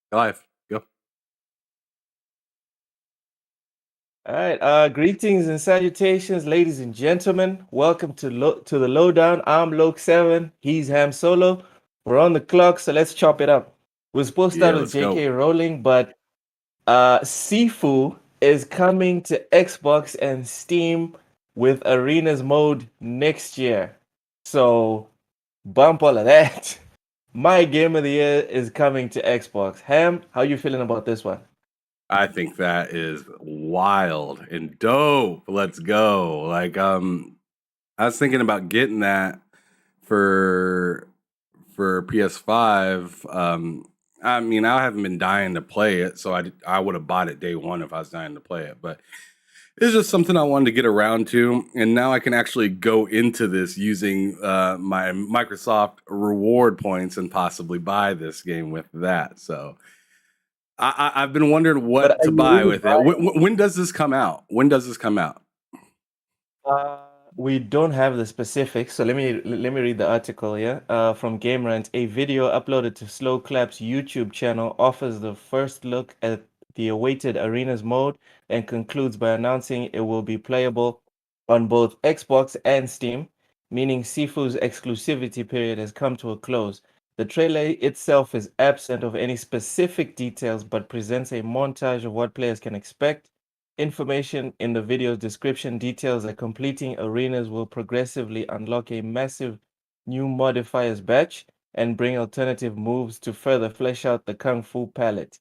Live. Go. All right, greetings and salutations, ladies and gentlemen. Welcome to the Lowdown. I'm Loke7. He's Ham Solo. We're on the clock, so let's chop it up. We're supposed to start with Let's go. J.K. Rowling, but SIFU is coming to Xbox and Steam with Arenas mode next year. So bump all of that. My game of the year is coming to Xbox. Ham, how you feeling about this one? I think that is wild and dope. Let's go. Like, I was thinking about getting that for PS5. I mean, I haven't been dying to play it, so I would have bought it day one if I was dying to play it. But it's just something I wanted to get around to, and now I can actually go into this using my Microsoft reward points and possibly buy this game with that. So I've been wondering But what are to you buy really with it. When does this come out? When does this come out? We don't have the specifics, so let me read the article here. From GameRant, a video uploaded to Slow Clap's YouTube channel offers the first look at the awaited Arenas mode and concludes by announcing it will be playable on both Xbox and Steam, meaning Sifu's exclusivity period has come to a close. The trailer itself is absent of any specific details, but presents a montage of what players can expect. Information in the video's description details that completing arenas will progressively unlock a massive new modifiers batch and bring alternative moves to further flesh out the Kung Fu palette.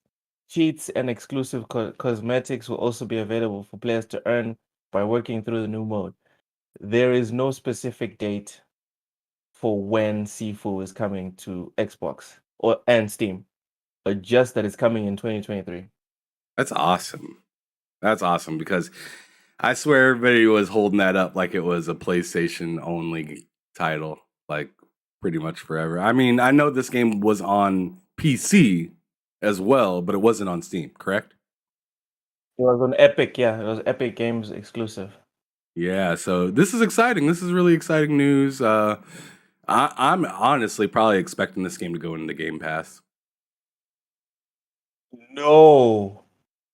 Cheats and exclusive cosmetics will also be available for players to earn by working through the new mode. There is no specific date for when SIFU is coming to Xbox and Steam, but just that it's coming in 2023. That's awesome. That's awesome because I swear everybody was holding that up like it was a PlayStation only title, like pretty much forever. I mean, I know this game was on PC as well, but it wasn't on Steam, correct? It was on Epic, yeah. It was Epic Games exclusive. Yeah, so this is exciting. This is really exciting news. I'm honestly probably expecting this game to go into Game Pass. No.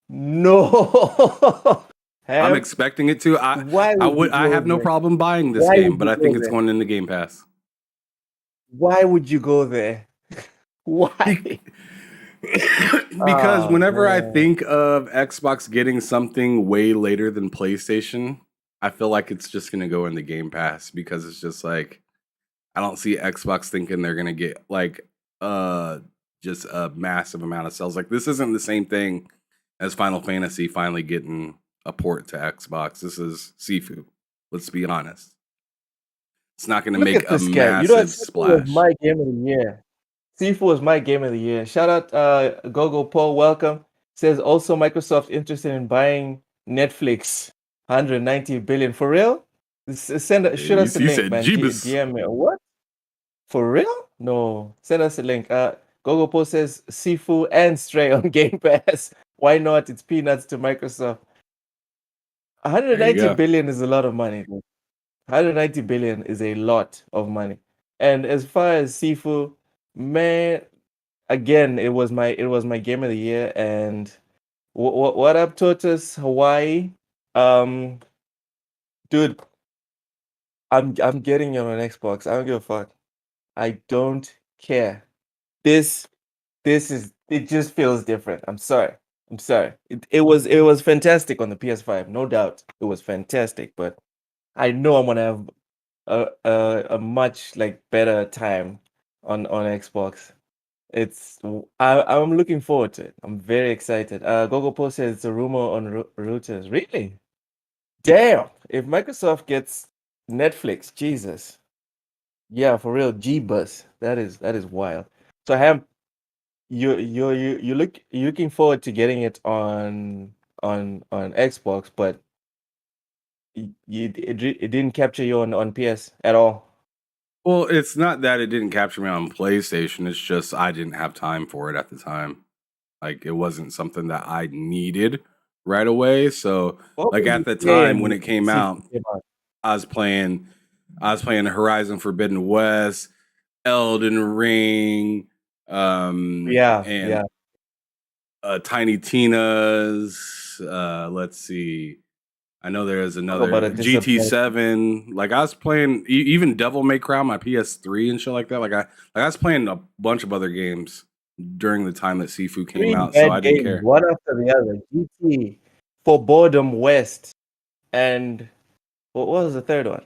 No. I'm Ham, expecting it to. why would you I go have no there? problem buying this Why game, would but you I go think it's there? going into Game Pass. Why would you go there? Be- Why? because Oh whenever I man. think of Xbox getting something way later than PlayStation, I feel like it's just going to go into Game Pass because it's just like I don't see Xbox thinking they're going to get like uh just a massive amount of sales. Like this isn't the same thing as Final Fantasy finally getting a port to Xbox. This is SIFU. Let's be honest. It's not going to Look make at a this guy. You know what? massive Sifu was splash. my game of the year. Sifu was my game of the year. Shout out Gogo Paul, welcome. Says also Microsoft interested in buying Netflix. 190 billion. For real? Shoot us a You link, said man. Jeebus. DM me. What? For real? No. Send us a link. Gogo Paul says Sifu and Stray on Game Pass. Why not? It's peanuts to Microsoft. There you 190 go. billion is a lot of money. 190 billion is a lot of money. And as far as Sifu, man, again, it was my game of the year. And what up, Tortoise Hawaii? Um, dude, I'm getting it on Xbox. I don't give a fuck. I don't care. This it just feels different. I'm sorry. I'm sorry. It was fantastic on the PS5, no doubt. It was fantastic, but I know I'm gonna have a much like better time on Xbox. I'm looking forward to it. I'm very excited. Google Post says it's a rumor on routers. Really? Damn! If Microsoft gets Netflix, Jesus. Yeah, for real, G-Bus. That is wild. So Ham, you're looking forward to getting it on Xbox, but it didn't capture you on PS at all. Well, it's not that it didn't capture me on PlayStation. It's just I didn't have time for it at the time. Like it wasn't something that I needed right away. So, What like were at you the time playing when when it came Seafood out, came out? I was playing I was playing Horizon Forbidden West, Elden Ring, Yeah, and yeah. Tiny Tina's. Let's see. I know there's Talk another about a disappointment. GT7. Like I was playing even Devil May Cry on my PS3 and shit like that. I was playing a bunch of other games during the time that Sifu came Three out, so bad I didn't games, care. one after the other. GT, For Boredom West, and what was the third one?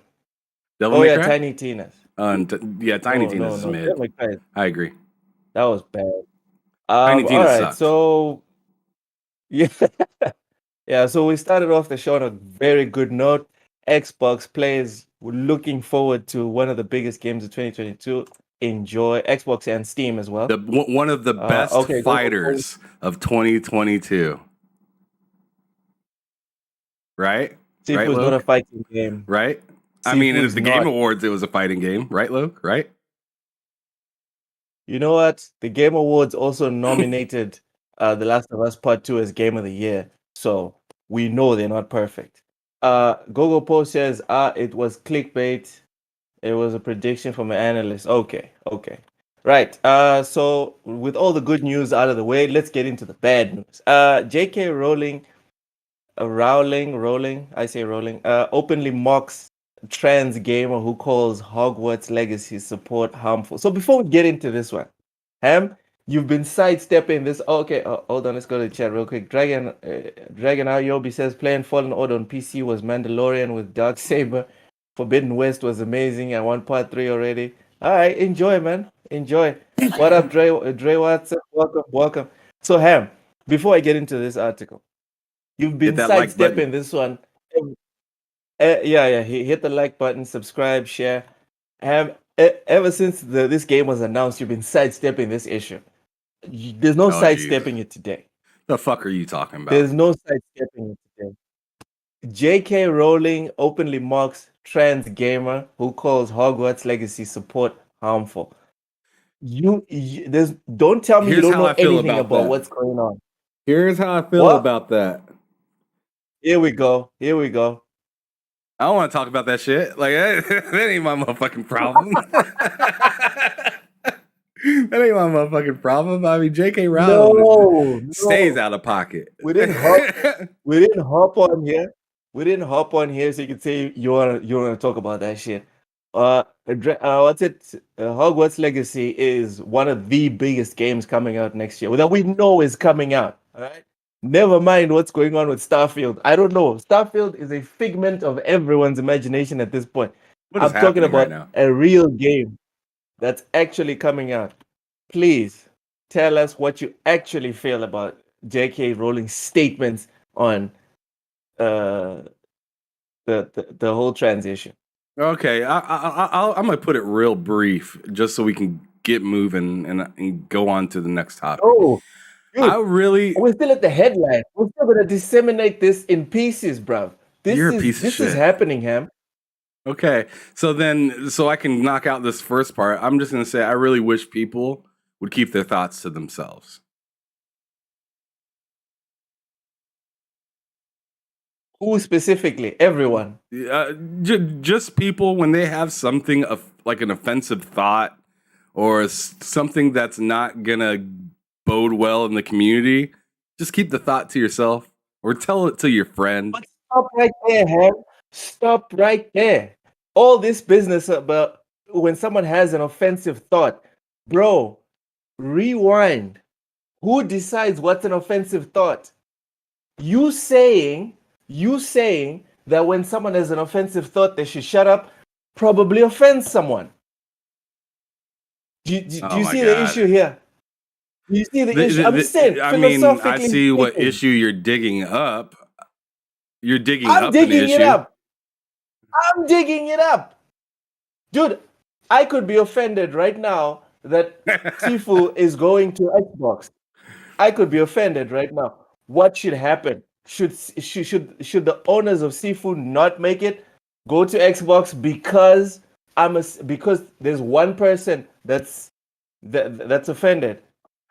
Devil Oh May yeah, Cry? Tiny Tina's. Yeah, Tiny No, Tina's no, is no. mid. Devil May Cry, I agree. that was bad. Tiny All Tina right, sucked. so yeah, yeah. So we started off the show on a very good note. Xbox players were looking forward to one of the biggest games of 2022. Enjoy Xbox and Steam as well. One of the best Okay, go. fighters of 2022. Right? Right, Sifu is not a Loke? fighting game. Right? I mean, Sifu in is the Game not. Awards, it was a fighting game, right, Loke? Right? You know what? The Game Awards also nominated The Last of Us Part 2 as Game of the Year. So we know they're not perfect. Gogo Post says, it was clickbait. It was a prediction from an analyst. Okay, okay. Right. So with all the good news out of the way, let's get into the bad news. JK Rowling, I say Rowling, openly mocks trans gamer who calls Hogwarts Legacy support harmful. So before we get into this one, Ham, you've been sidestepping this. Oh, okay, hold on, let's go to the chat real quick. Dragon Ayobi says playing Fallen Order on PC was Mandalorian with Dark Saber. Forbidden West was amazing. I want part 3 already. All right, enjoy, man. Enjoy. What up, Dre Watson? Welcome, welcome. So, Ham, before I get into this article, you've Hit been that like sidestepping button. this one. Yeah. Hit the like button, subscribe, share. Ever since this game was announced, you've been sidestepping this issue. There's no Oh, jeez. sidestepping it today. The fuck are you talking about? There's no sidestepping it today. J.K. Rowling openly mocks trans gamer who calls Hogwarts Legacy support harmful. Don't tell me you Here's don't how know I feel anything about about that. what's going on. Here's how I feel What? about that. Here we go. Here we go. I don't want to talk about that shit. Like that ain't my motherfucking problem. That ain't my motherfucking problem. I mean, J.K. Rowling No, stays no. out of pocket. We didn't hop. We didn't hop on here. We didn't hop on here so you can say you wanna talk about that shit. What's it? Hogwarts Legacy is one of the biggest games coming out next year that we know is coming out. All right. Never mind what's going on with Starfield. I don't know. Starfield is a figment of everyone's imagination at this point. What is I'm talking happening right about now? a real game that's actually coming out. Please tell us what you actually feel about J.K. Rowling's statements on uh, the whole transition. Okay, I'm gonna put it real brief, just so we can get moving and go on to the next topic. Oh, dude, I really, we're still at the headline. We're still gonna disseminate this in pieces, bruv. you're This a is piece of this is shit. happening, Ham. Okay, so I can knock out this first part. I'm just gonna say I really wish people would keep their thoughts to themselves. Who specifically? Everyone. Just people when they have something like an offensive thought or something that's not gonna bode well in the community, just keep the thought to yourself or tell it to your friend. But stop right there, Ham. Stop right there. All this business about when someone has an offensive thought, bro. Rewind. Who decides what's an offensive thought? You saying, you saying that when someone has an offensive thought, they should shut up, probably offends someone. Do Oh you my see the issue god. here? Do you see the issue? I'm just saying, I mean, I philosophically see what speaking, issue you're digging up. You're digging I'm up an digging it issue. up. I'm digging it up. Dude, I could be offended right now that SIFU is going to Xbox. I could be offended right now. What should happen? Should the owners of SIFU not make it? Go to Xbox because because there's one person that's offended.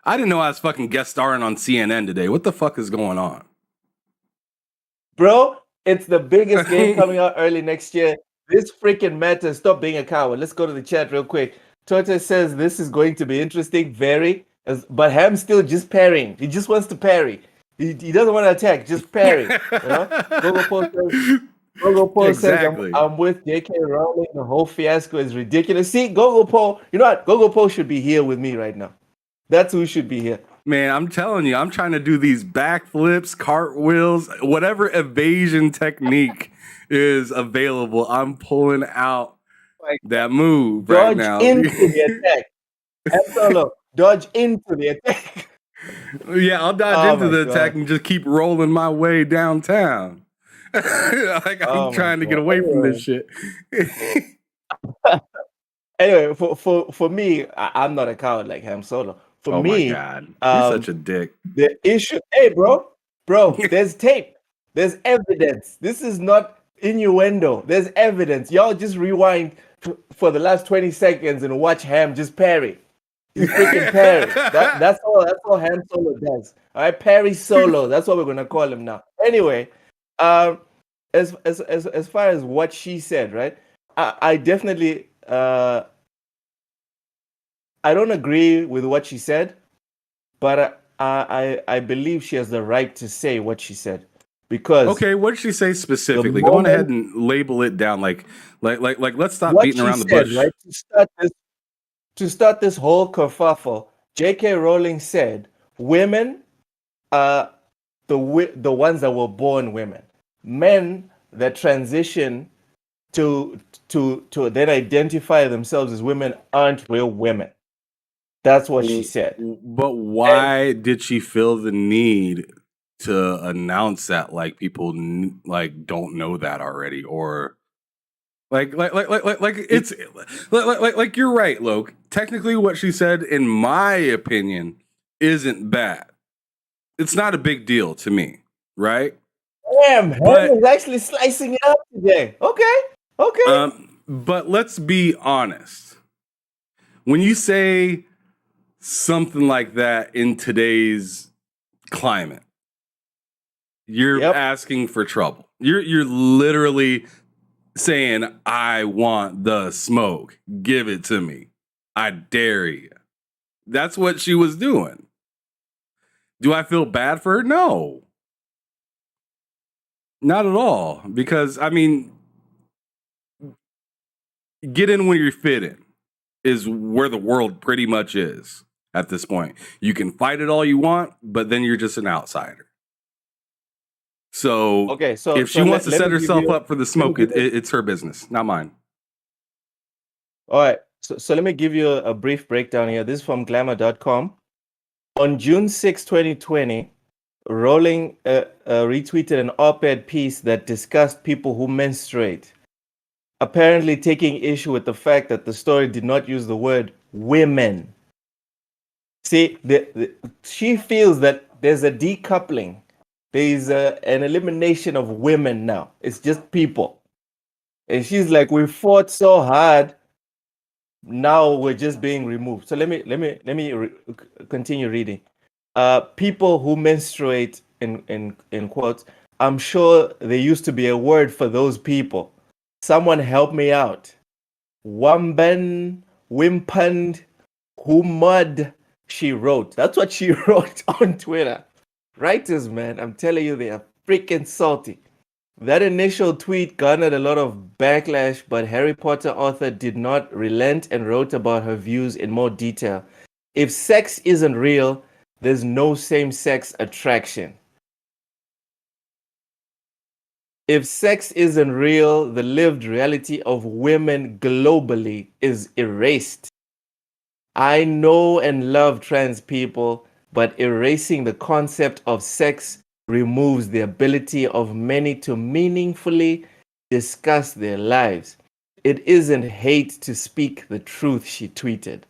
I didn't know I was fucking guest starring on CNN today. What the fuck is going on? Bro, it's the biggest game coming out early next year. This freaking matters. Stop being a coward. Let's go to the chat real quick. Torta says this is going to be interesting, very. But Ham's still just parrying. He just wants to parry. He doesn't want to attack, just parry. You know? Gogo Paul says Exactly. I'm with JK Rowling. The whole fiasco is ridiculous. See, Gogo Paul, you know what? Gogo Paul should be here with me right now. That's who should be here. Man, I'm telling you, I'm trying to do these backflips, cartwheels, whatever evasion technique is available. I'm pulling out Like, that move right dodge now. into the attack. And solo, dodge into the attack. Yeah, I'll dodge Oh into my the attack god. and just keep rolling my way downtown. Like I'm Oh my trying to get god. away from this shit. Anyway, for me, I'm not a coward like Ham Solo. For Oh my me, god, you're such a dick. the issue. Hey, bro, there's tape. There's evidence. This is not innuendo. There's evidence. Y'all just rewind for the last 20 seconds and watch Ham just parry. He's freaking parry. That's all. That's all Ham Solo does. All right, parry solo. That's what we're gonna call him now. Anyway, um, as far as what she said, right? I definitely I don't agree with what she said, but I believe she has the right to say what she said because Okay, what did she say the specifically? Go on ahead moment and label it down. Like let's stop what beating she around the said, bush. right, to start this whole kerfuffle, J.K. Rowling said women are the ones that were born women. Men that transition to then identify themselves as women aren't real women. That's what she said. But And why did she feel the need to announce that? Like people like don't know that already, or like it, it's like you're right, Loke. Technically, what she said, in my opinion, isn't bad. It's not a big deal to me, right? damn, Ham But is actually slicing it up today. Okay, okay. but let's be honest. When you say something like that in today's climate, You're Yep. asking for trouble. You're literally saying, I want the smoke. Give it to me. I dare you. That's what she was doing. Do I feel bad for her? No. Not at all. Because, I mean, get in when you're fit in is where the world pretty much is at this point. You can fight it all you want, but then you're just an outsider. So Okay, if she wants to set herself up for the smoke, it's her business, not mine. All right. So let me give you a brief breakdown here. This is from glamour.com. On June 6, 2020, Rowling retweeted an op-ed piece that discussed people who menstruate, apparently taking issue with the fact that the story did not use the word women. See, she feels that there's a decoupling. There's an elimination of women now. It's just people. And she's like, we fought so hard. Now we're just being removed. So let me continue reading. People who menstruate in quotes. I'm sure there used to be a word for those people. Someone help me out. Wamben, wimpand, humud. She wrote. That's what she wrote on Twitter. Writers, man, I'm telling you, they are freaking salty. That initial tweet garnered a lot of backlash, but Harry Potter author did not relent and wrote about her views in more detail. If sex isn't real, there's no same-sex attraction. If sex isn't real, the lived reality of women globally is erased. I know and love trans people, but erasing the concept of sex removes the ability of many to meaningfully discuss their lives. It isn't hate to speak the truth, she tweeted.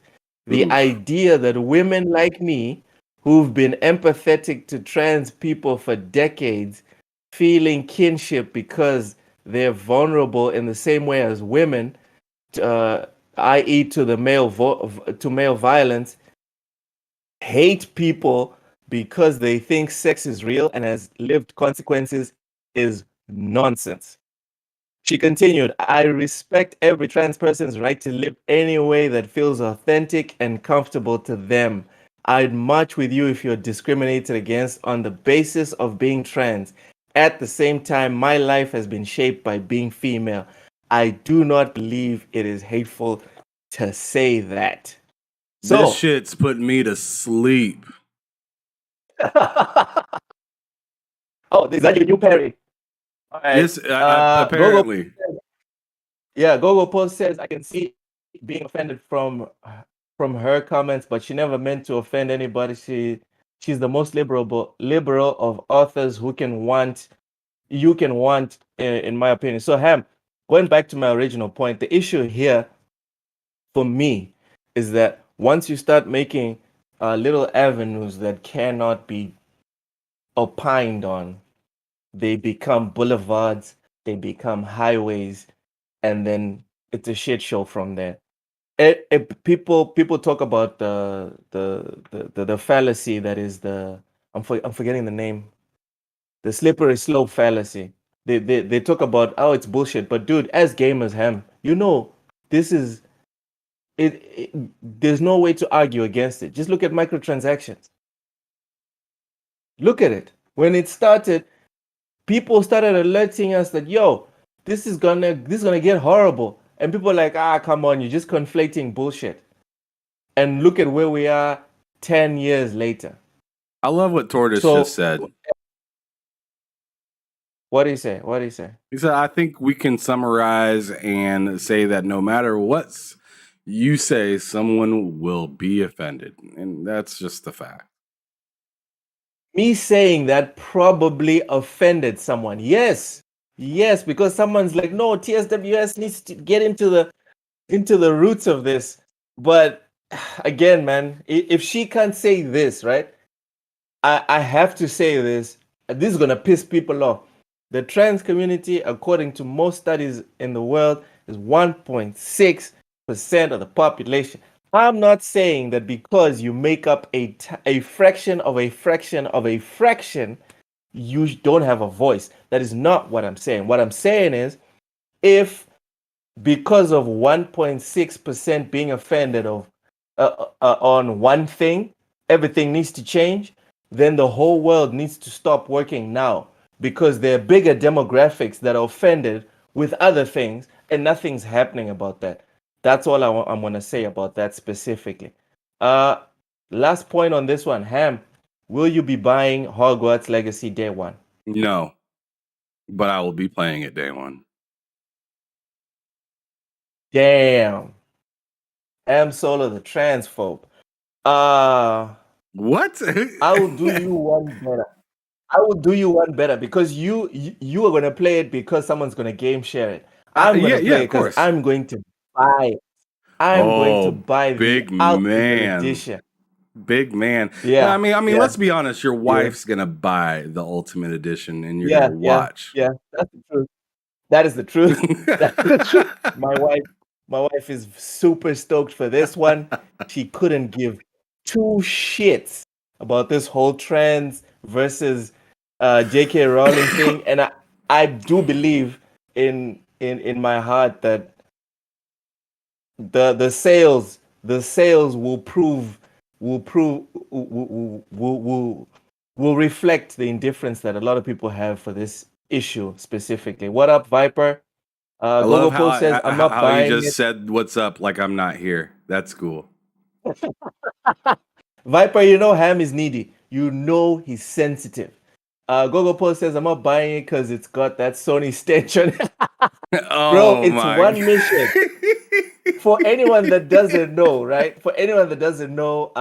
The Oof. idea that women like me, who've been empathetic to trans people for decades, feeling kinship because they're vulnerable in the same way as women, i.e., to the to male violence, hate people because they think sex is real and has lived consequences is nonsense. She continued, I respect every trans person's right to live any way that feels authentic and comfortable to them. I'd march with you if you're discriminated against on the basis of being trans. At the same time, my life has been shaped by being female. I do not believe it is hateful to say that. This So, shit's putting me to sleep. oh, is that your new Perry? All right. Yes, Gogo, apparently. yeah, Gogo Post says I can see being offended from her comments, but she never meant to offend anybody. She's the most liberal of authors who can want you can want, in my opinion. So, Ham, going back to my original point, the issue here for me is that once you start making little avenues that cannot be opined on, they become boulevards, they become highways, and then it's a shit show from there. People talk about the fallacy that is I'm forgetting the name, the slippery slope fallacy. They talk about, oh, it's bullshit, but dude, as gamers, Ham, this is it. There's no way to argue against it. Just look at microtransactions. Look at it. When it started, people started alerting us that, yo, this is gonna get horrible, and people are like, come on, you're just conflating bullshit. And look at where we are 10 years later. I love what Tortoise So just said. what do you say? He said, I think we can summarize and say that no matter what you say, someone will be offended. And that's just the fact. Me saying that probably offended someone. Yes, because someone's like, no, TSWS needs to get into the roots of this. But again, man, if she can't say this, right? I have to say this. This is gonna piss people off. The trans community, according to most studies in the world, is 1.6% of the population. I'm not saying that because you make up a fraction of a fraction of a fraction you don't have a voice. That is not what I'm saying. What I'm saying is, if because of 1.6% being offended on one thing, everything needs to change, then the whole world needs to stop working now, because there are bigger demographics that are offended with other things and nothing's happening about that. That's all I'm going to say about that specifically. Uh, Last point on this one, Ham, will you be buying Hogwarts Legacy day one? No, but I will be playing it day one. Damn. Ham Solo the transphobe. Uh, What? I will do you one better. I will do you one better, because you are gonna play it because someone's gonna game share it. I'm Yeah, gonna yeah, play it of because course. I'm going to buy it. I'm going to Oh, buy the big ultimate man. edition. Big man. Well, Yeah, I mean, yeah, let's be honest. Your yeah, wife's gonna buy the ultimate edition, and you're yeah, gonna yeah, watch. yeah. That's the truth. That is the truth. That's the truth. My wife is super stoked for this one. She couldn't give two shits about this whole trans versus J.K. Rowling thing, and I do believe in my heart that the sales will reflect the indifference that a lot of people have for this issue specifically. What up, Viper? I love Gogo Pool says, I'm not how you buying just it. said what's up like I'm not here. That's cool. Viper, you know Ham is needy. You know he's sensitive. Gogo Pool says, I'm not buying it because it's got that Sony stench on it. Bro, Oh it's my one mission. For anyone that doesn't know, right? For anyone that doesn't know,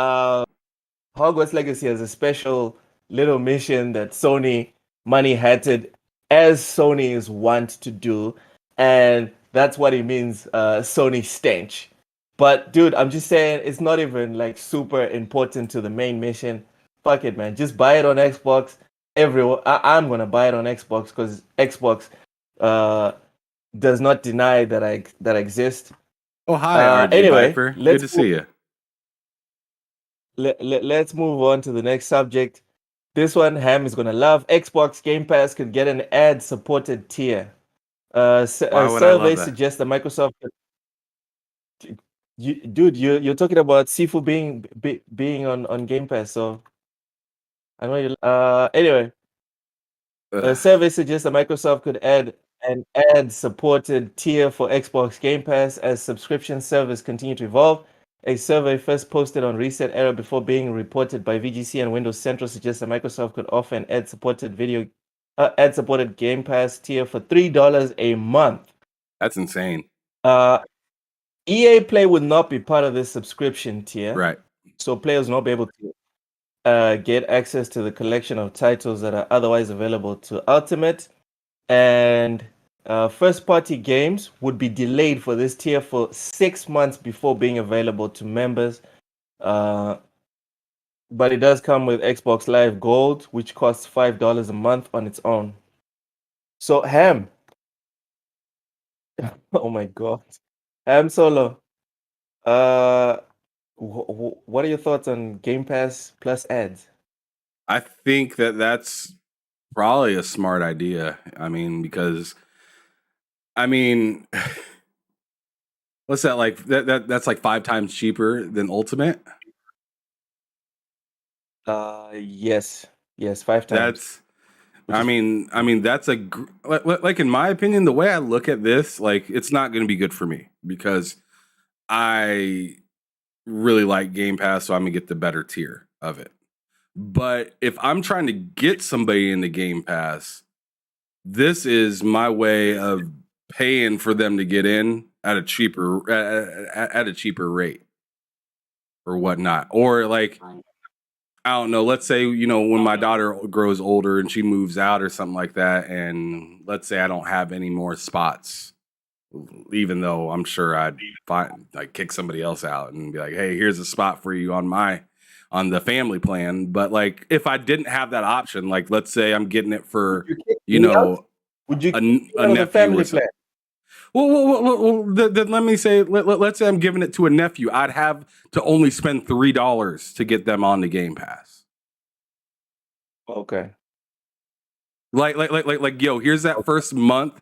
Hogwarts Legacy has a special little mission that Sony money hatted, as Sony is wont to do, and that's what it means, Sony stench. But dude, I'm just saying it's not even like super important to the main mission. Fuck it, man. Just buy it on Xbox. Everyone, I'm gonna buy it on Xbox because Xbox uh, does not deny that I exist. Oh, hi, RG Anyway, Viper. Good to see you. let's move on to the next subject. This one Ham is gonna love. Xbox Game Pass could get an ad-supported tier. Why A would I love survey that? suggests that Microsoft. Dude, you're talking about SIFU being on Game Pass, so I know you. Anyway, a Ugh. survey suggests that Microsoft could add an ad-supported tier for Xbox Game Pass as subscription service continue to evolve. A survey first posted on Reset Era before being reported by VGC and Windows Central suggests that Microsoft could offer an ad-supported Game Pass tier for $3 a month. That's insane. Uh, EA Play would not be part of this subscription tier, Right. so players will not be able to get access to the collection of titles that are otherwise available to Ultimate, and first party games would be delayed for this tier for 6 months before being available to members. Uh, but it does come with Xbox Live Gold, which costs $5 a month on its own. So, Ham, oh my God, Ham Solo, uh, what are your thoughts on Game Pass plus ads? I think that that's probably a smart idea. I mean, because I mean, what's that like? That's like 5 times cheaper than Ultimate. Yes, yes, 5 times, That's which is I mean that's like in my opinion, the way I look at this, like it's not going to be good for me because I really like Game Pass, so I'm gonna get the better tier of it. But if I'm trying to get somebody into Game Pass, this is my way of paying for them to get in at a cheaper rate or whatnot. Or like I don't know, let's say, when my daughter grows older and she moves out or something like that, and let's say I don't have any more spots, even though I'm sure I'd find like kick somebody else out and be like, hey, here's a spot for you on the family plan. But like if I didn't have that option, like let's say I'm getting it would for, you kick you me out? know, Would you a, kick me a out of the nephew or family something. plan? Then let me say, let's say I'm giving it to a nephew. I'd have to only spend $3 to get them on the Game Pass. Okay. Yo, here's that first month.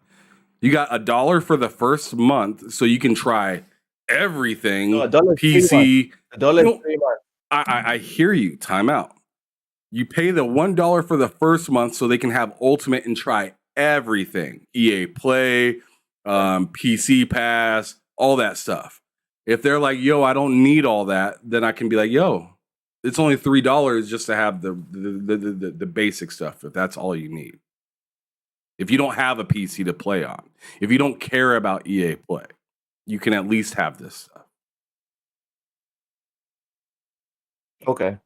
You got $1 for the first month, so you can try everything. No, $1 3 months. PC. $1 No, 3 months. I hear you. Time out. You pay the $1 for the first month so they can have Ultimate and try everything. EA Play, PC Pass, all that stuff. If they're like, yo, I don't need all that, then I can be like, yo, it's only $3 just to have the basic stuff, if that's all you need. If you don't have a PC to play on, if you don't care about EA Play, you can at least have this stuff. Okay.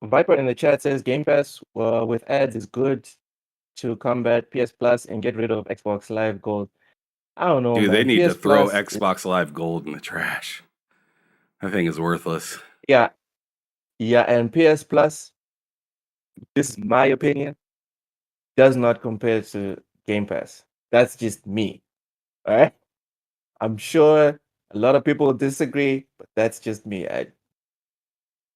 Viper in the chat says Game Pass with ads is good to combat PS Plus and get rid of Xbox Live Gold. I don't know, Dude, they man. need to PS throw Plus, Xbox Live Gold in the trash. That thing is worthless. yeah, and PS Plus, this is my opinion, does not compare to Game Pass. That's just me. All right. I'm sure a lot of people disagree, but that's just me. I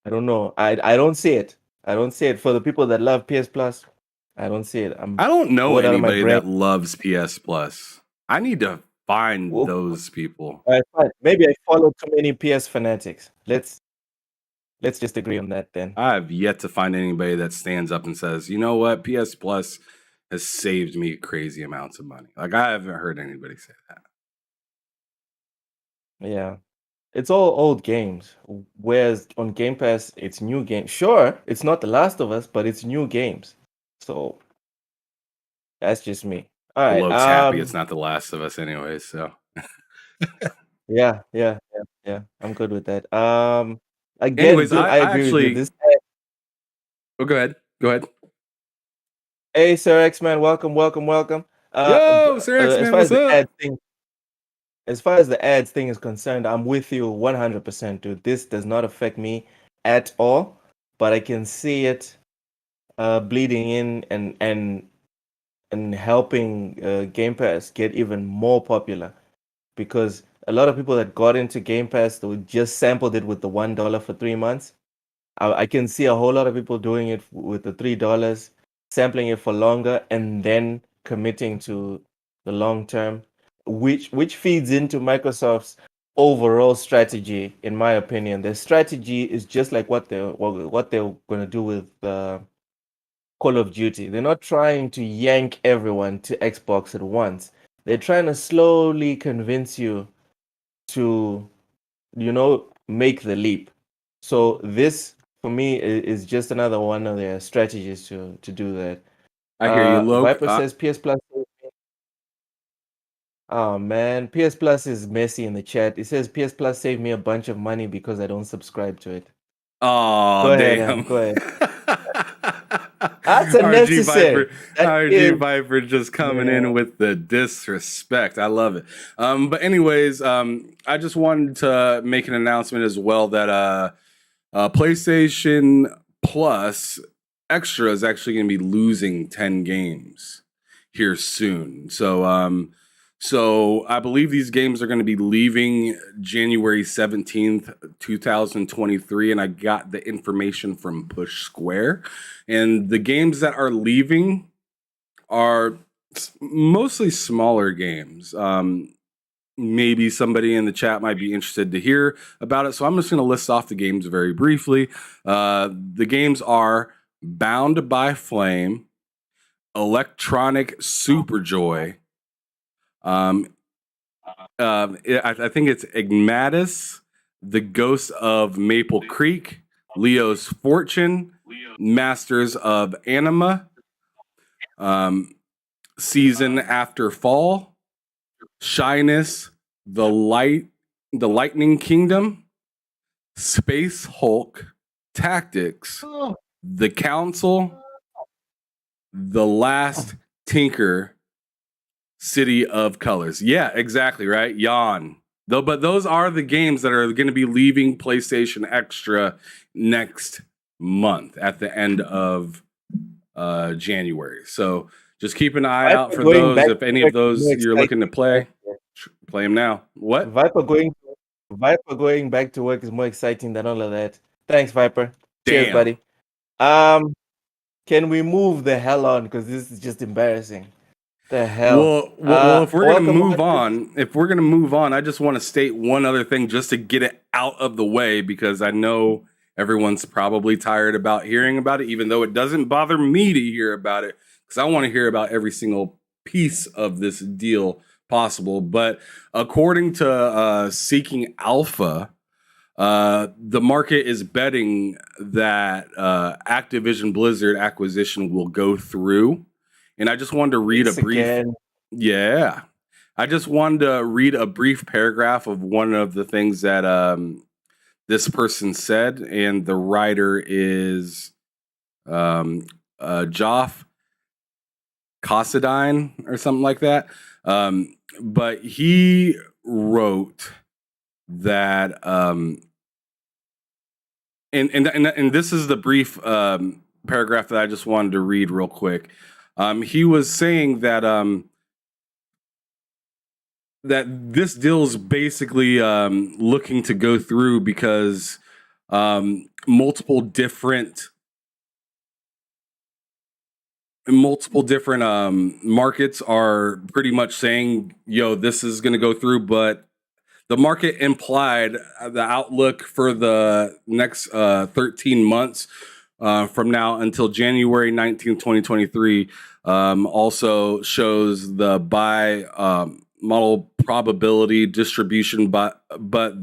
don't know. I don't see it. I don't see it. For the people that love PS Plus, I don't see it. I'm I don't know bored out of my anybody brain. that loves PS Plus. I need to find Well, those people. all right, fine. Maybe I follow too many PS fanatics. Let's just agree on that then. I have yet to find anybody that stands up and says, you know what, PS Plus has saved me crazy amounts of money. Like, I haven't heard anybody say that. Yeah. It's all old games. Whereas on Game Pass, it's new games. Sure, it's not The Last of Us, but it's new games. So that's just me. All right. Loke's happy it's not The Last of Us anyways, so. Yeah. I'm good with that. Again, Anyways, dude, I agree with you. This Oh, go ahead. Hey, Sir X-Man, welcome. Yo, Sir X-Man, As far what's as the up? ad thing, as far as the ads thing is concerned, I'm with you 100%, dude. This does not affect me at all, but I can see it bleeding in and helping Game Pass get even more popular, because a lot of people that got into Game Pass, they just sampled it with the $1 for 3 months. I can see a whole lot of people doing it with the $3, sampling it for longer, and then committing to the long term, which feeds into Microsoft's overall strategy, in my opinion. Their strategy is just like what they're going to do with Call of Duty. They're not trying to yank everyone to Xbox at once. They're trying to slowly convince you to, make the leap. So this, for me, is just another one of their strategies to do that. I hear you, Loke. Viper says PS Plus. Oh man, PS Plus is messy in the chat. It says PS Plus saved me a bunch of money because I don't subscribe to it. Oh, damn. Go ahead. That's unnecessary. RG Viper just coming in with the disrespect. I love it. But anyways, I just wanted to make an announcement as well that PlayStation Plus Extra is actually going to be losing 10 games here soon. So I believe these games are going to be leaving January 17th, 2023, and I got the information from Push Square. And the games that are leaving are mostly smaller games. Maybe somebody in the chat might be interested to hear about it. So I'm just going to list off the games very briefly. The games are Bound by Flame, Electronic Superjoy, I think it's Igmatus, The Ghost of Maple Creek, Leo's Fortune, Masters of Anima, Season After Fall, Shyness, The Lightning Kingdom, Space Hulk, Tactics, The Council, The Last Tinker, City of Colors. Yeah, exactly, right? Yawn. But those are the games that are going to be leaving PlayStation Extra next month at the end of January. So just keep an eye out for those. If any of those you're looking to play them now. What? Viper going back to work is more exciting than all of that. Thanks, Viper. Damn. Cheers, buddy. Can we move the hell on? Because this is just embarrassing. The hell. Well, if we're gonna Welcome move on. on, I just want to state one other thing just to get it out of the way because I know everyone's probably tired about hearing about it, even though it doesn't bother me to hear about it because I want to hear about every single piece of this deal possible. But according to Seeking Alpha, the market is betting that Activision Blizzard acquisition will go through. And I just wanted to read a brief. Again. Yeah. I just wanted to read a brief paragraph of one of the things that this person said. And the writer is Joff Cassadine or something like that. But he wrote that. And this is the brief paragraph that I just wanted to read real quick. He was saying that that this deal is basically looking to go through because multiple different markets are pretty much saying, "Yo, this is going to go through," but the market implied the outlook for the next 13 months from now until January 19th, 2023 also shows the buy model probability distribution, but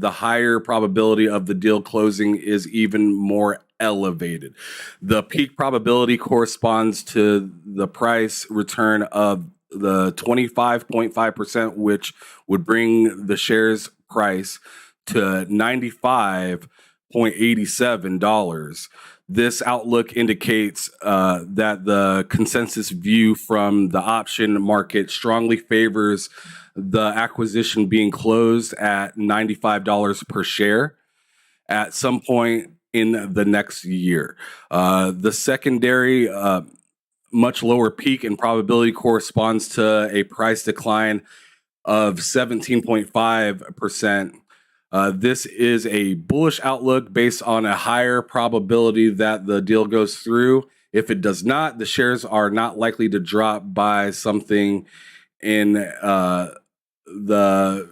the higher probability of the deal closing is even more elevated. The peak probability corresponds to the price return of the 25.5%, which would bring the shares price to $95.87. This outlook indicates that the consensus view from the option market strongly favors the acquisition being closed at $95 per share at some point in the next year. The secondary much lower peak in probability corresponds to a price decline of 17.5%. This is a bullish outlook based on a higher probability that the deal goes through. If it does not, the shares are not likely to drop by something in the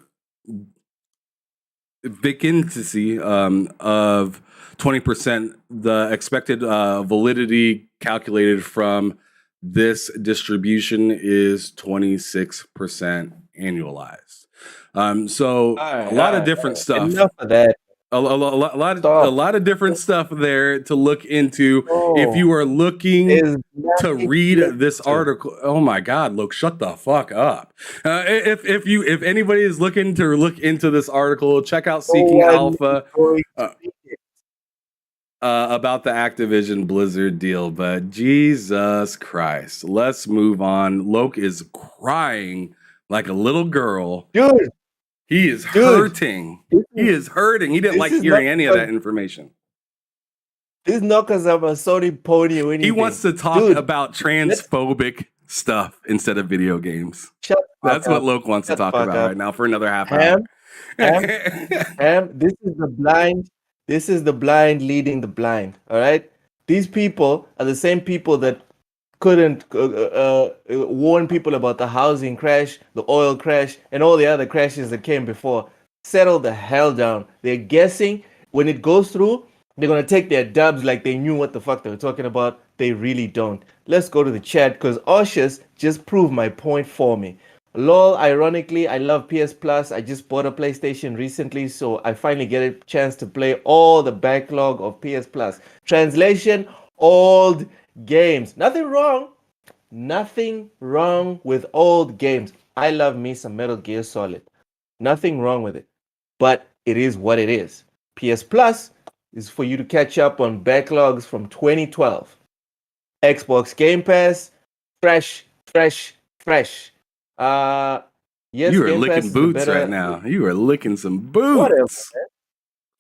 vacancy of 20%. The expected validity calculated from this distribution is 26% annualized. So a lot of different stuff. Enough of that. A lot of different stuff there to look into. If you are looking to read this article, oh my God, look, shut the fuck up. If anybody is looking to look into this article, check out Seeking Alpha about the Activision Blizzard deal. But Jesus Christ, let's move on. Loke is crying like a little girl. Dude. He is hurting. He is hurting. He didn't like hearing any of that information. This is not because I'm a Sony pony or anything. He wants to talk about transphobic stuff instead of video games. That's what Loke wants to talk about right now for another half hour. This is the blind leading the blind. All right. These people are the same people that couldn't warn people about the housing crash, the oil crash, and all the other crashes that came before. Settle the hell down. They're guessing when it goes through, they're going to take their dubs like they knew what the fuck they were talking about. They really don't. Let's go to the chat because Oshus just proved my point for me. Lol, ironically, I love PS Plus. I just bought a PlayStation recently, so I finally get a chance to play all the backlog of PS Plus. Translation, old games. Nothing wrong with old games. I love me some Metal Gear Solid. Nothing wrong with it. But it is what it is. PS Plus is for you to catch up on backlogs from 2012. Xbox Game Pass, fresh. Yes, you are licking boots right now. You are licking some boots. Whatever,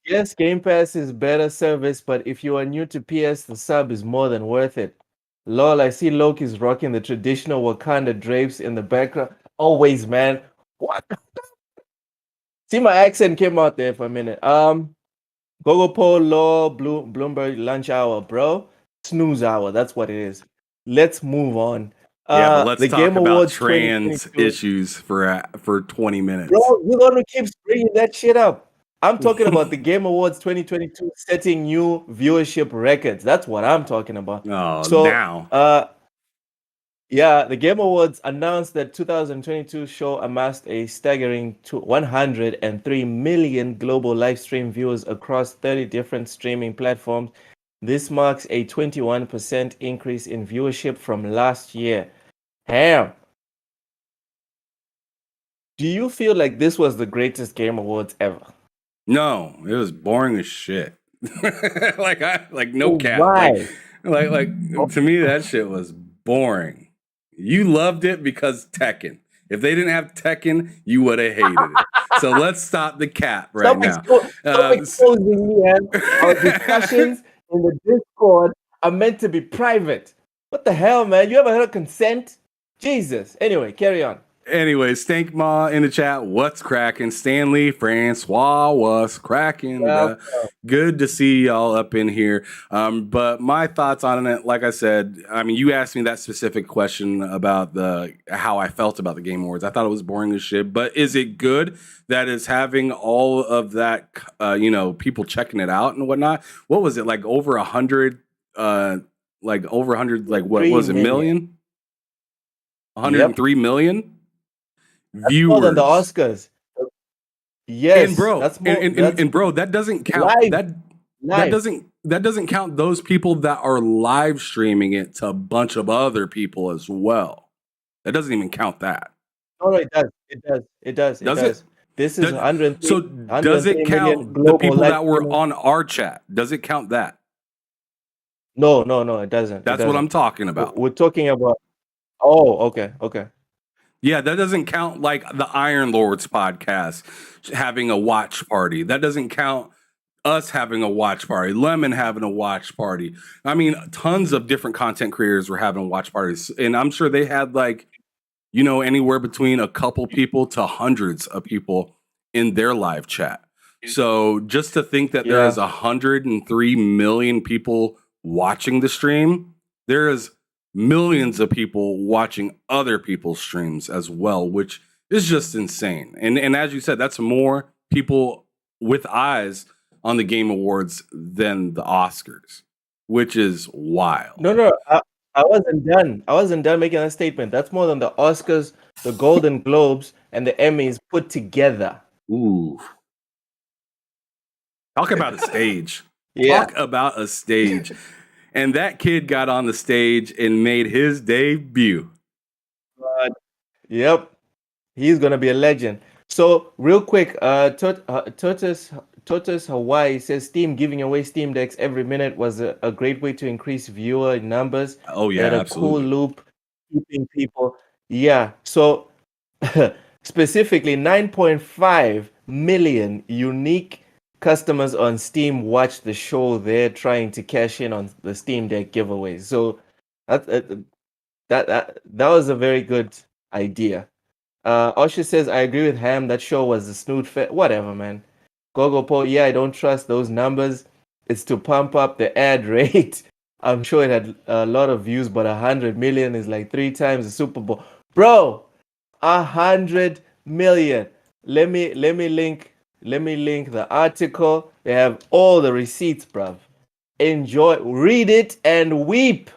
yes, Game Pass is better service, but if you are new to PS, the sub is more than worth it. Lol, I see Loki's rocking the traditional Wakanda drapes in the background. Always, man. What? See, my accent came out there for a minute. Gogo Pole Law, Bloomberg lunch hour, bro. snooze hour. That's what it is. Let's move on. Yeah, but let's The talk Game about Awards trans 2022. issues for 20 Bro, minutes. you're the one who keeps bringing that shit up. I'm talking about the Game Awards 2022 setting new viewership records. That's what I'm talking about. Oh, So, now. yeah, the Game Awards announced that 2022 show amassed a staggering 103 million global live stream viewers across 30 different streaming platforms. This marks a 21% increase in viewership from last year. Damn. Do you feel like this was the greatest Game Awards ever? No, it was boring as shit. like no Oh, cap. why? Like Oh, to me that shit was boring. You loved it because Tekken. If they didn't have Tekken, you would have hated it. So let's stop the cap right now. stop exposing me, man. Our discussions in the Discord are meant to be private. What the hell, man? You ever heard of consent? Jesus. Anyway, carry on. Anyway, Stankma in the chat, what's cracking? Stanley, Francois, what's cracking, bruh? Good to see y'all up in here. But my thoughts on it, like I said, I mean, you asked me that specific question about how I felt about the Game Awards. I thought it was boring as shit, but is it good that it's having all of that, people checking it out and whatnot? What was it, like over 100, like over 100, like what was it, million? 103 million? Viewers. More than the Oscars. Yes, and bro, that's more. and bro, that doesn't count. Live. That doesn't count those people that are live streaming it to a bunch of other people as well. That doesn't even count that. No, it does. It does. This is 103. So does it count the people that were on our chat? Does it count that? No, it doesn't. That's what I'm talking about. We're talking about. Oh, okay. Yeah, that doesn't count like the Iron Lords podcast having a watch party. That doesn't count us having a watch party, Lemon having a watch party. I mean, tons of different content creators were having watch parties. And I'm sure they had like, anywhere between a couple people to hundreds of people in their live chat. So just to think that there is 103 million people watching the stream, there is millions of people watching other people's streams as well, which is just insane. And as you said, that's more people with eyes on the Game Awards than the Oscars, which is wild. No, I wasn't done. I wasn't done making a statement. That's more than the Oscars, the Golden Globes, and the Emmys put together. Ooh. Talk about a stage. Yeah. Talk about a stage. And that kid got on the stage and made his debut. Yep. He's going to be a legend. So, real quick, Tortoise Hawaii says Steam giving away Steam Decks every minute was a great way to increase viewer numbers. Oh, yeah, absolutely. Cool loop, keeping people. Yeah. So, specifically, 9.5 million unique customers on Steam watched the show. They're trying to cash in on the Steam Deck giveaways. So that was a very good idea. Osha says, I agree with Ham. That show was a snoot fit. Whatever, man. Gogo Po, I don't trust those numbers. It's to pump up the ad rate. I'm sure it had a lot of views, but 100 million is like 3 times the Super Bowl. Bro, 100 million. Let me link the article. They have all the receipts, bruv. Enjoy, read it and weep.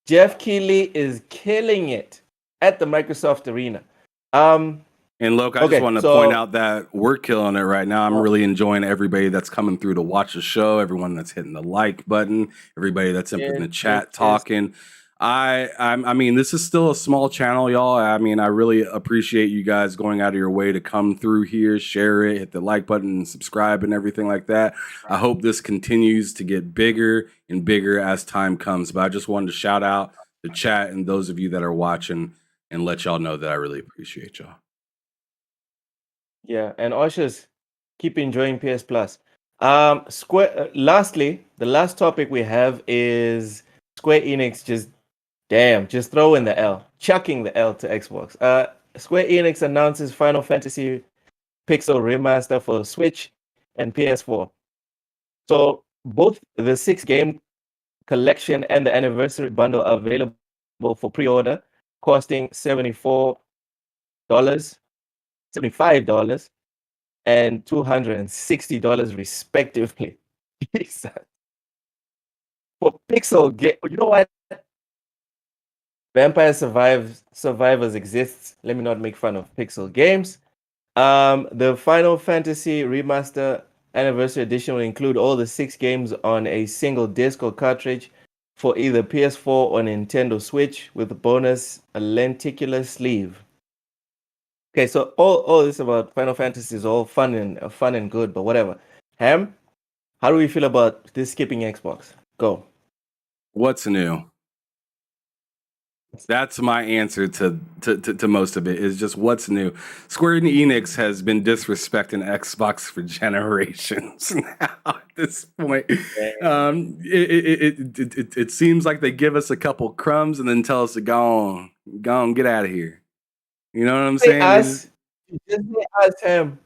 Jeff Keighley is killing it at the Microsoft Arena. And look, I just want to point out that we're killing it right now. I'm really enjoying everybody that's coming through to watch the show, everyone that's hitting the like button, everybody that's in the chat talking. I mean, this is still a small channel, y'all. I mean, I really appreciate you guys going out of your way to come through here, share it, hit the like button, and subscribe and everything like that. I hope this continues to get bigger and bigger as time comes. But I just wanted to shout out the chat and those of you that are watching and let y'all know that I really appreciate y'all. Yeah, and Oshes, keep enjoying PS Plus. Lastly, the last topic we have is Square Enix just throwing the L, chucking the L to Xbox. Square Enix announces Final Fantasy Pixel Remaster for Switch and PS4. So both the 6 game Collection and the Anniversary Bundle are available for pre-order, costing $74, $75, and $260 respectively. Jesus. For Pixel game, you know what? Vampire Survivors exists. Let me not make fun of Pixel games. The Final Fantasy Remaster Anniversary Edition will include all the 6 games on a single disc or cartridge for either PS4 or Nintendo Switch, with a bonus, a lenticular sleeve. Okay, so all this about Final Fantasy is all fun and good, but whatever. Ham, how do we feel about this skipping Xbox? Go. What's new? That's my answer to most of it, is just what's new. Square Enix has been disrespecting Xbox for generations now at this point. It seems like they give us a couple crumbs and then tell us to go on, get out of here. You know what I'm saying? Us, you just say us, Ham.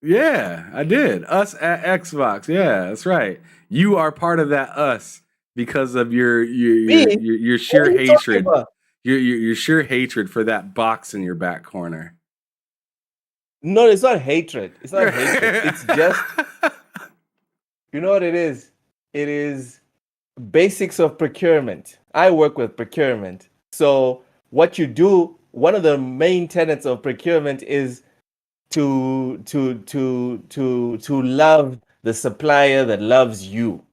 Yeah, I did. Us at Xbox. Yeah, that's right. You are part of that us because of your sheer hatred. Your sheer hatred for that box in your back corner. No, it's not hatred. It's not hatred. It's just, you know what it is? It is basics of procurement. I work with procurement. So what you do, one of the main tenets of procurement is to love the supplier that loves you.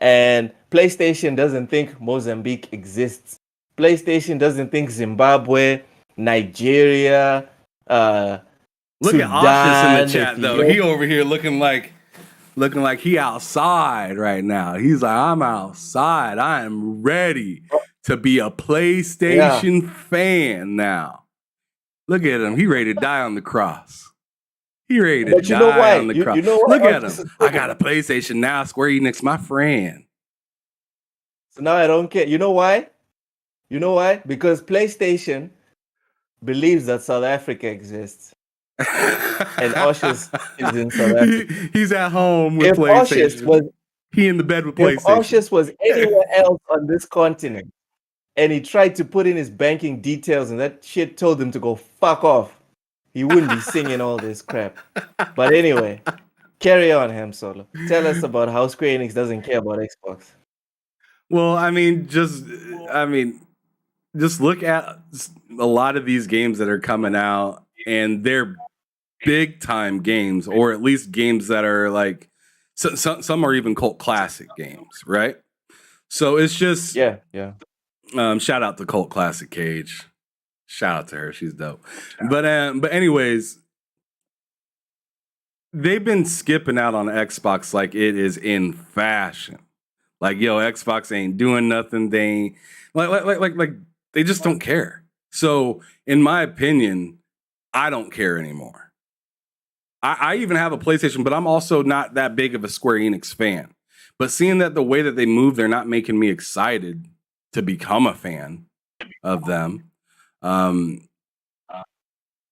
And PlayStation doesn't think Mozambique exists. PlayStation doesn't think Zimbabwe, Nigeria, look Sudan, at Oshes in the chat though. He over here looking like he outside right now. He's like, I'm outside. I am ready to be a PlayStation fan now. Look at him. He ready to die on the cross. He ready to die on the cross. Look at him. I got a PlayStation now. Square Enix, my friend. So now I don't care. You know why? You know why? Because PlayStation believes that South Africa exists. And Oshus is in South Africa. He's at home with PlayStation. He in the bed with PlayStation. If Oshus was anywhere else on this continent and he tried to put in his banking details and that shit told him to go fuck off, he wouldn't be singing all this crap. But anyway, carry on, Ham Solo. Tell us about how Square Enix doesn't care about Xbox. Well, just look at a lot of these games that are coming out, and they're big time games, or at least games that are like some are even cult classic games, right? So it's just yeah. Shout out to Cult Classic Cage. Shout out to her, she's dope. But anyways, they've been skipping out on Xbox like it is in fashion. Like, yo, Xbox ain't doing nothing. They ain't like they just don't care. So, in my opinion, I don't care anymore. I even have a PlayStation, but I'm also not that big of a Square Enix fan. But seeing that the way that they move, they're not making me excited to become a fan of them.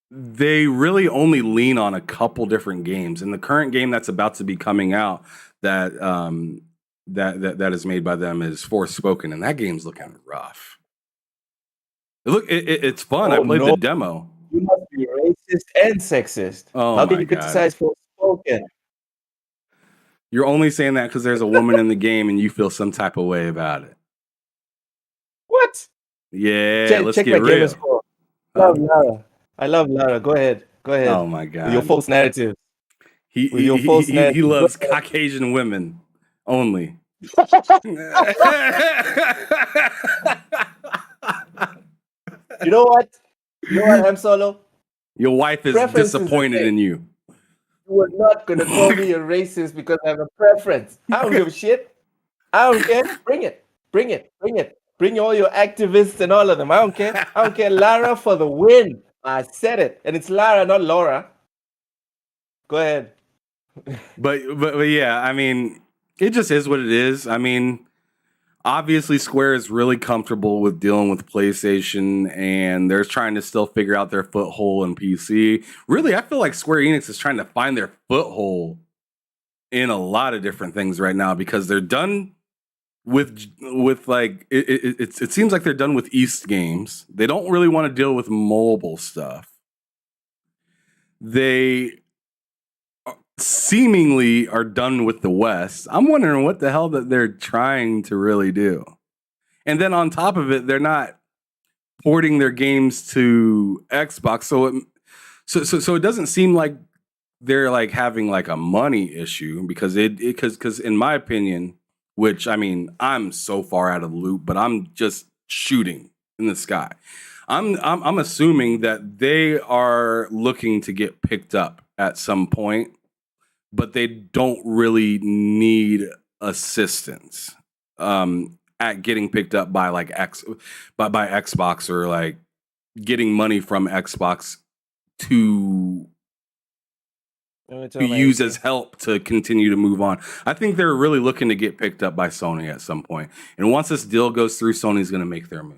They really only lean on a couple different games. And the current game that's about to be coming out that is made by them is Forspoken, and that game's looking rough. It's fun. I played the demo. You must be racist and sexist. Oh, how can you criticize Forspoken? You're only saying that because there's a woman in the game and you feel some type of way about it. What? Yeah, let's get real. I love Lara. Go ahead. Oh my god. With your false narrative. He loves Caucasian women only. You know what? I'm Solo. Your wife is disappointed in you. You were not gonna call me a racist because I have a preference. I don't give a shit. I don't care. Bring it. Bring all your activists and all of them. I don't care. Lara for the win. I said it. And it's Lara, not Laura. Go ahead. But yeah, I mean, it just is what it is. I mean, obviously Square is really comfortable with dealing with PlayStation, and they're trying to still figure out their foothold in PC. Really, I feel like Square Enix is trying to find their foothold in a lot of different things right now because they're done with like it seems like they're done with East games. They don't really want to deal with mobile stuff. They seemingly are done with the West. I'm wondering what the hell that they're trying to really do. And then on top of it, they're not porting their games to Xbox, so it doesn't seem like they're like having like a money issue because because in my opinion, which I mean, I'm so far out of the loop, but I'm just shooting in the sky. I'm assuming that they are looking to get picked up at some point, but they don't really need assistance at getting picked up by like by Xbox or like getting money from Xbox to use as help to continue to move on. I think they're really looking to get picked up by Sony at some point. And once this deal goes through, Sony's going to make their move.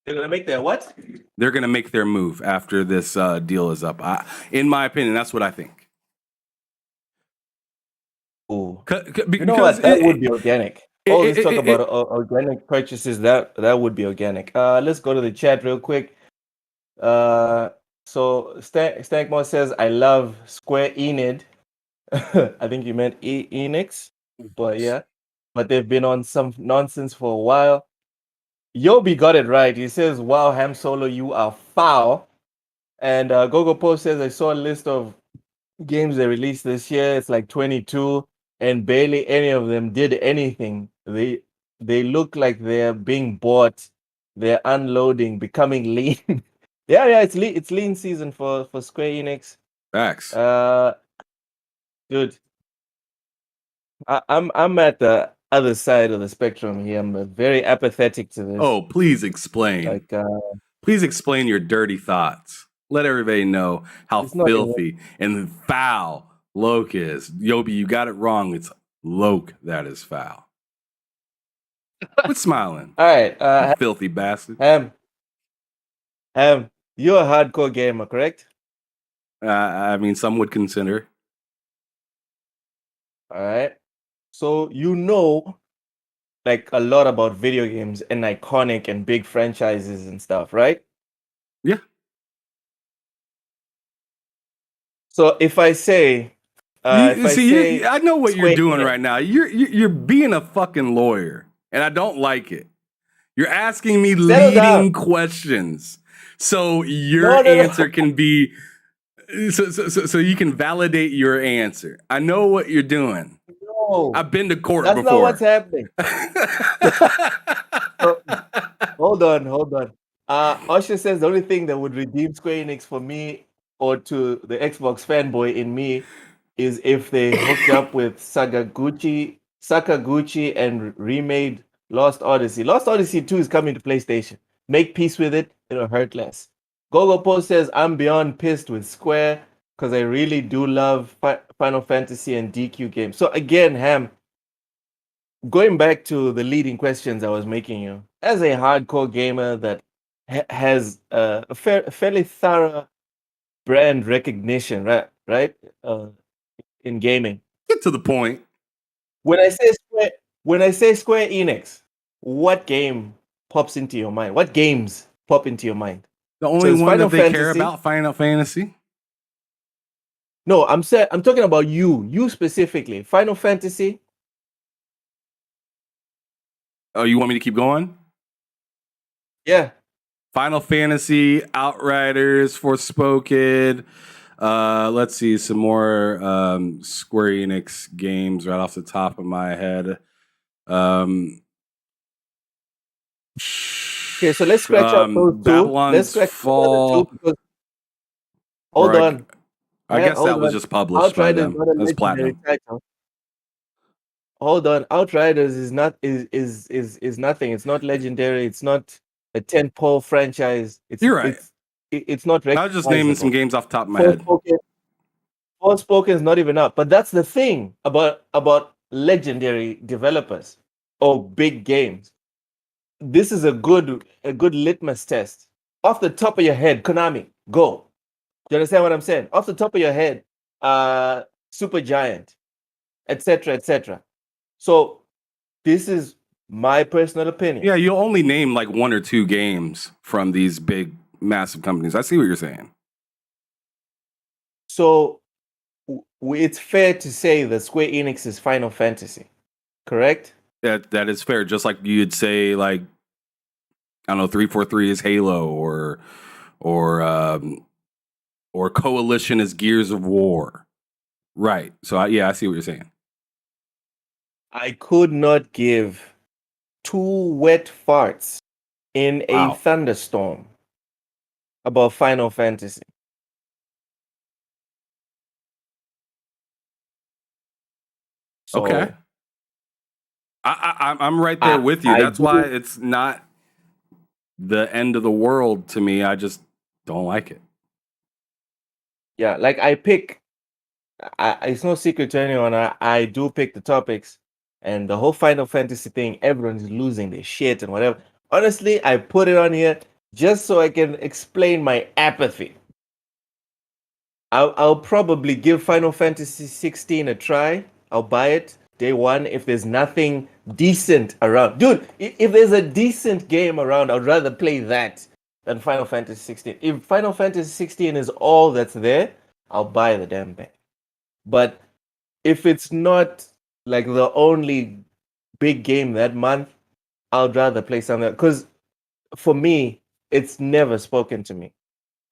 They're going to make their what? They're going to make their move after this deal is up. In my opinion, that's what I think. Ooh. You know what? That would be organic. All this talk about organic purchases, that would be organic. Let's go to the chat real quick. So Stankmore says, I love Square Enix. I think you meant Enix, but yeah. But they've been on some nonsense for a while. Yobi got it right. He says, wow, Ham Solo, you are foul. And Gogo Post says, I saw a list of games they released this year. It's like 22, and barely any of them did anything. They look like they're being bought. They're unloading, becoming lean. Yeah, it's lean season for Square Enix. Facts. Dude, I'm at the other side of the spectrum here. I'm very apathetic to this. Oh, please explain. Like, please explain your dirty thoughts. Let everybody know how filthy and foul Loke is. Yobi, you got it wrong. It's Loke that is foul. Quit smiling. All right, you filthy bastard. Ham, you're a hardcore gamer, correct? I mean, some would consider. All right. So you know, like a lot about video games and iconic and big franchises and stuff, right? Yeah. So if I say, I know what you're doing right now. You're being a fucking lawyer, and I don't like it. You're asking me leading questions, so your answer can be, so you can validate your answer. I know what you're doing. No, I've been to court that's before. That's not what's happening. Hold on. Usher says the only thing that would redeem Square Enix for me or to the Xbox fanboy in me is if they hooked up with Sakaguchi and remade Lost Odyssey. Lost Odyssey 2 is coming to PlayStation. Make peace with it, it'll hurt less. Gogo Post says, I'm beyond pissed with Square because I really do love Final Fantasy and DQ games. So again, Ham, going back to the leading questions I was making you, as a hardcore gamer that has a fairly thorough brand recognition, right? In gaming. Get to the point. When I say Square Enix, what game pops into your mind? What games pop into your mind? The only one that they care about, Final Fantasy. No, I'm talking about you specifically. Final Fantasy. Oh, you want me to keep going? Yeah. Final Fantasy, Outriders, Forspoken. Let's see some more Square Enix games right off the top of my head. Okay, so let's scratch out those two. Babylon's Fall. Hold on. I guess that was just published by them as Platinum. Hold on, Outriders is nothing. It's not legendary. It's not a tentpole franchise. You're right. It's not. I was just naming some games off the top of my head. Forspoken is not even up. But that's the thing about legendary developers or big games. This is a good litmus test. Off the top of your head, Konami, go. Do you understand what I'm saying? Off the top of your head, Supergiant, etc., etc. So this is my personal opinion. Yeah, you'll only name like 1 or 2 games from these big, massive companies. I see what you're saying. So it's fair to say that Square Enix is Final Fantasy, correct? That is fair. Just like you'd say, like, I don't know, 343 is Halo, or Coalition is Gears of War. Right. So I see what you're saying. I could not give 2 wet farts in a Wow. thunderstorm about Final Fantasy. So Okay. I'm right there with you. I That's why do. it's not the end of the world to me. I just don't like it. Yeah, like it's no secret to anyone. I do pick the topics, and the whole Final Fantasy thing, everyone's losing their shit and whatever. Honestly, I put it on here just so I can explain my apathy. I'll probably give Final Fantasy 16 a try. I'll buy it day one if there's nothing decent around. Dude, if there's a decent game around, I'd rather play that than Final Fantasy 16. If Final Fantasy 16 is all that's there, I'll buy the damn thing. But if it's not like the only big game that month, I'd rather play something. Because for me, it's never spoken to me.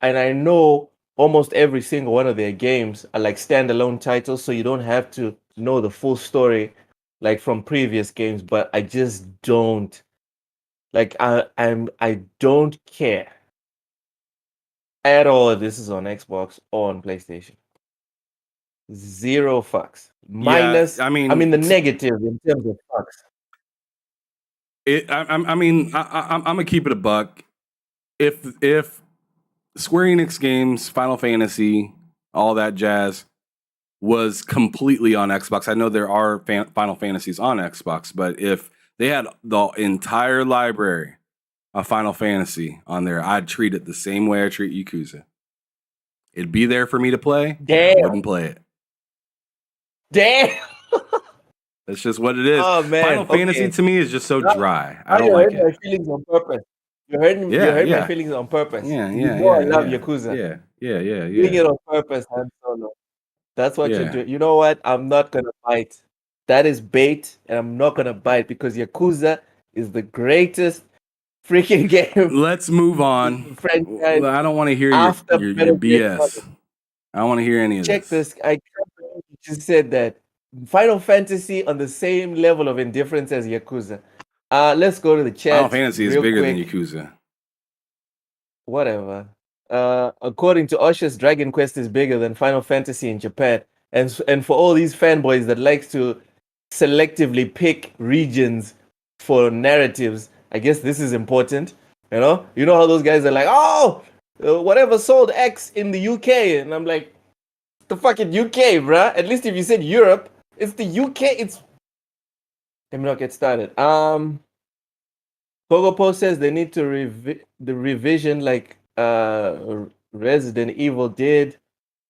And I know almost every single one of their games are like standalone titles, so you don't have to know the full story like from previous games. But I just don't like. I don't care at all if this is on Xbox or on PlayStation. Zero fucks. Yeah, Minus. I I mean mean, the negative in terms of fucks. I'm gonna keep it a buck. If Square Enix games, Final Fantasy, all that jazz was completely on Xbox. I know there are Final Fantasies on Xbox, but if they had the entire library of Final Fantasy on there, I'd treat it the same way I treat Yakuza. It'd be there for me to play. I Damn. wouldn't play it. Damn. That's just what it is. Oh man. Final Fantasy Okay. to me is just so dry. I Now don't you're like hurting it. my feelings on purpose. You hurt my Yeah. feelings on purpose. Yeah. You know I love Yeah. Yakuza. Yeah. Doing it on purpose, Han Solo. That's what you're Yeah. doing. You know what? I'm not gonna bite. That is bait, and I'm not gonna bite because Yakuza is the greatest freaking game Let's move on. franchise I don't want to hear after your Metal Gear Solid. BS. I don't want to hear any of Check this. this. I can't believe you just said that. Final Fantasy on the same level of indifference as Yakuza. Let's go to the Final chat Fantasy is real bigger than quick. Yakuza. Whatever. According to Ushers, Dragon Quest is bigger than Final Fantasy in Japan. And for all these fanboys that likes to selectively pick regions for narratives, I guess this is important. You know how those guys are like, oh, whatever sold X in the UK, and I'm like, the fucking UK, bruh. At least if you said Europe, it's the UK. Let me not get started. Pogopo says they need to the revision like Resident Evil did.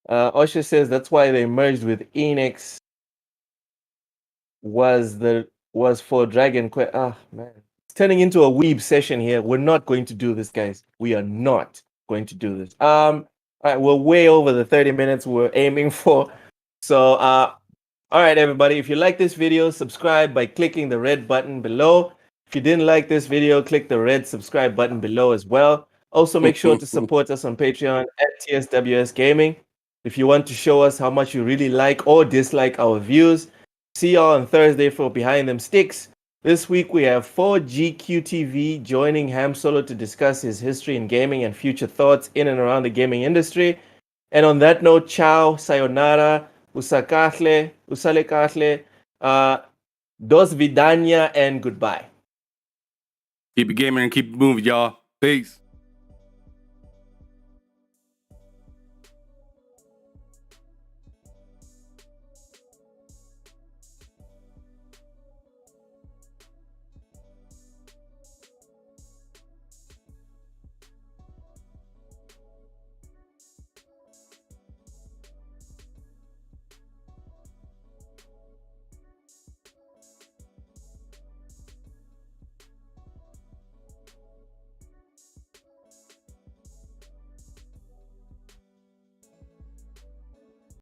Osha says that's why they merged with Enix. Was for Dragon Quest. Ah man, it's turning into a weeb session here. We're not going to do this, guys. We are not going to do this. All right, we're way over the 30 minutes we're aiming for. So all right, everybody. If you like this video, subscribe by clicking the red button below. If you didn't like this video, click the red subscribe button below as well. Also, make sure to support us on Patreon at TSWS Gaming. If you want to show us how much you really like or dislike our views, see y'all on Thursday for Behind Them Sticks. This week we have 4GQTV joining Ham Solo to discuss his history in gaming and future thoughts in and around the gaming industry. And on that note, ciao, sayonara, usale kahle, dos vidania, and goodbye. Keep it gaming and keep it moving, y'all. Peace.